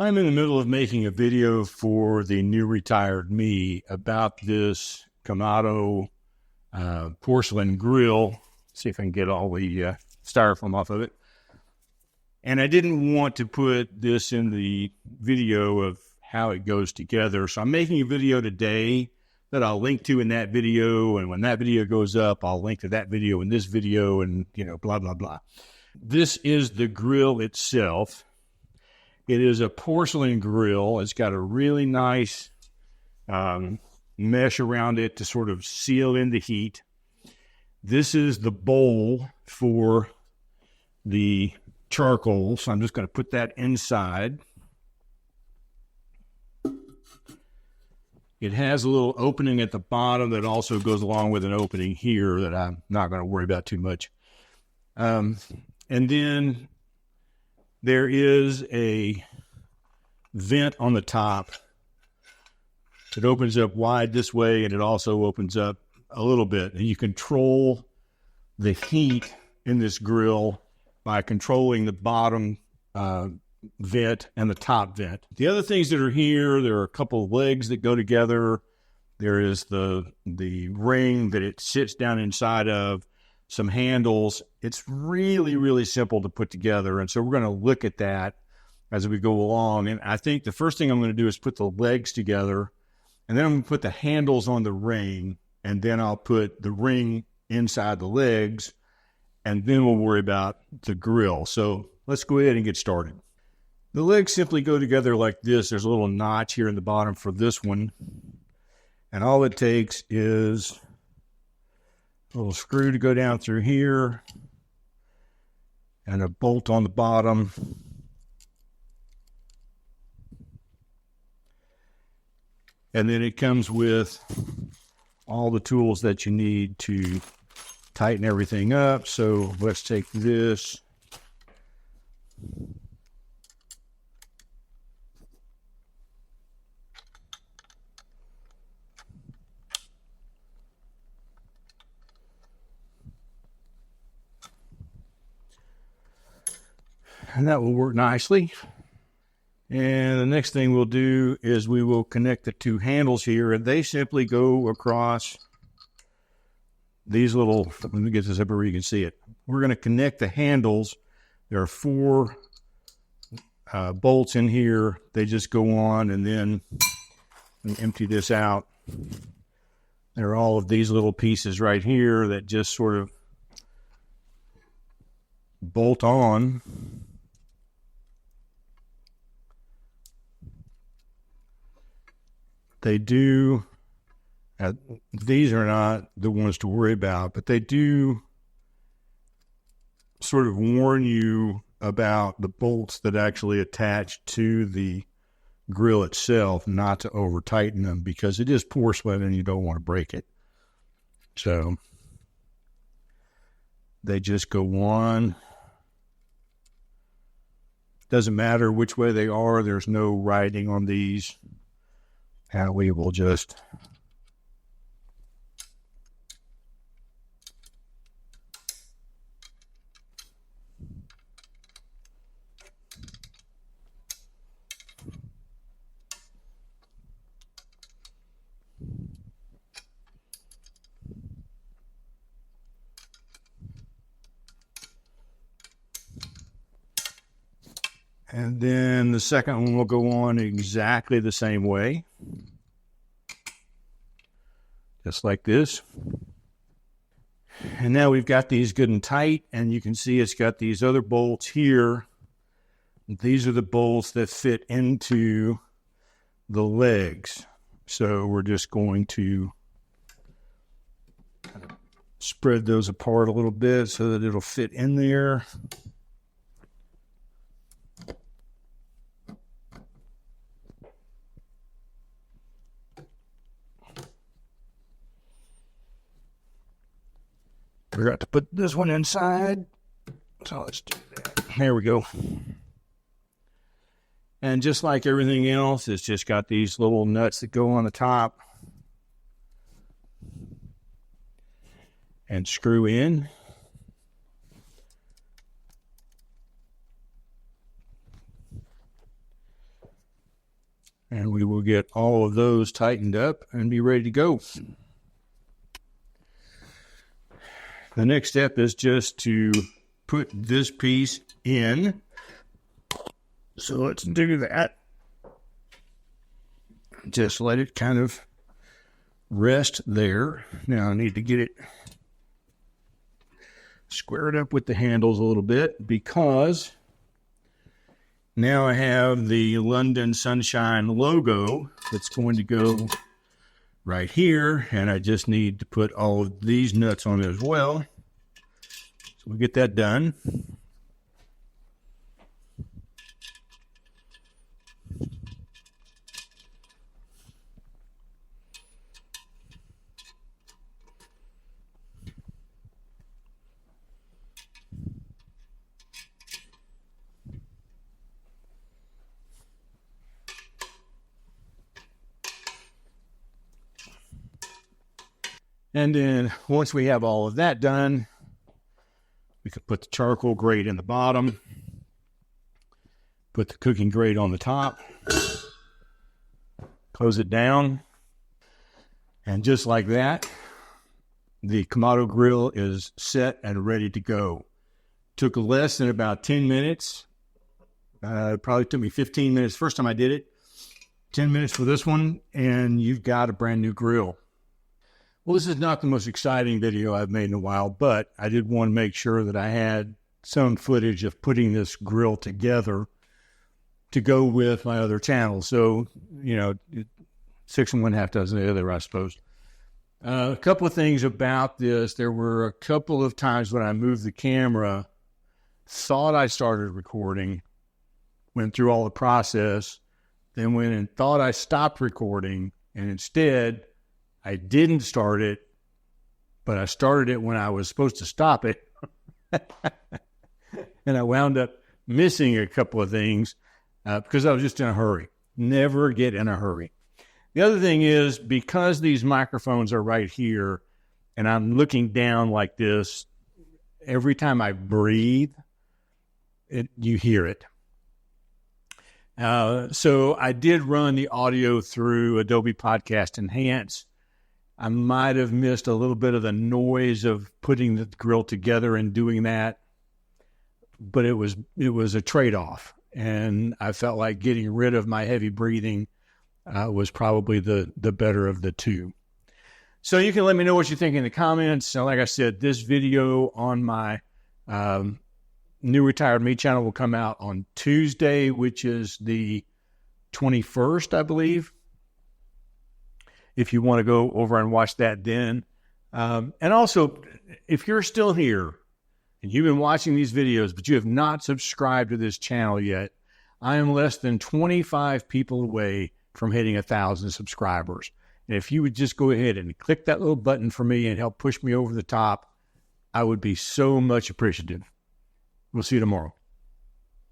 I'm in the middle of making a video for the new retired me about this Kamado porcelain grill. See if I can get all the styrofoam off of it. And I didn't want to put this in the video of how it goes together. So I'm making a video today that I'll link to in that video. And when that video goes up, I'll link to that video in this video and, blah, blah, blah. This is the grill itself. It is a porcelain grill. It's got a really nice mesh around it to sort of seal in the heat. This is the bowl for the charcoal, so I'm just going to put that inside. It has a little opening at the bottom that also goes along with an opening here that I'm not going to worry about too much. And then there is a vent on the top. It opens up wide this way, and it also opens up a little bit. And you control the heat in this grill by controlling the bottom vent and the top vent. The other things that are here, there are a couple of legs that go together. There is the ring that it sits down inside of, some handles. It's really, really simple to put together. And so we're going to look at that as we go along. And I think the first thing I'm going to do is put the legs together, and then I'm going to put the handles on the ring, and then I'll put the ring inside the legs, and then we'll worry about the grill. So let's go ahead and get started. The legs simply go together like this. There's a little notch here in the bottom for this one. And all it takes is a little screw to go down through here and a bolt on the bottom. And then it comes with all the tools that you need to tighten everything up. So let's take this. And that will work nicely. And the next thing we'll do is we will connect the two handles here, and they simply go across these little, let me get this up where you can see it. We're going to connect the handles. There are 4 bolts in here. They just go on, and then empty this out. There are all of these little pieces right here that just sort of bolt on. They do, these are not the ones to worry about, but they do sort of warn you about the bolts that actually attach to the grill itself, not to over tighten them, because it is porcelain and you don't want to break it. So they just go on. Doesn't matter which way they are. There's no writing on these. And we will just and then the second one will go on exactly the same way. Just like this. And now we've got these good and tight, and you can see it's got these other bolts here. These are the bolts that fit into the legs. So we're just going to spread those apart a little bit so that it'll fit in there. Forgot to put this one inside. So let's do that. There we go. And just like everything else, it's just got these little nuts that go on the top and screw in. and we will get all of those tightened up and be ready to go. The next step is just to put this piece in. So let's do that. Just let it kind of rest there. Now I need to get it squared up with the handles a little bit, because now I have the London Sunshine logo that's going to go right here, and I just need to put all of these nuts on it as well. So we'll get that done. And then once we have all of that done, we can put the charcoal grate in the bottom, put the cooking grate on the top, close it down, and just like that, the Kamado grill is set and ready to go. Took less than about 10 minutes. It probably took me 15 minutes first time I did it. 10 minutes for this one, and you've got a brand new grill. Well, this is not the most exciting video I've made in a while, but I did want to make sure that I had some footage of putting this grill together to go with my other channel. So, 6 and 1/2 dozen the other, I suppose. A couple of things about this. There were a couple of times when I moved the camera, thought I started recording, went through all the process, then went and thought I stopped recording, and instead I didn't start it, but I started it when I was supposed to stop it. And I wound up missing a couple of things because I was just in a hurry. Never get in a hurry. The other thing is, because these microphones are right here and I'm looking down like this, every time I breathe, you hear it. So I did run the audio through Adobe Podcast Enhance. I might have missed a little bit of the noise of putting the grill together and doing that, but it was a trade-off, and I felt like getting rid of my heavy breathing was probably the better of the two. So you can let me know what you think in the comments. So like I said, this video on my New Retired Me channel will come out on Tuesday, which is the 21st, I believe. If you want to go over and watch that then. And also, if you're still here and you've been watching these videos, but you have not subscribed to this channel yet, I am less than 25 people away from hitting 1,000 subscribers. And if you would just go ahead and click that little button for me and help push me over the top, I would be so much appreciative. We'll see you tomorrow.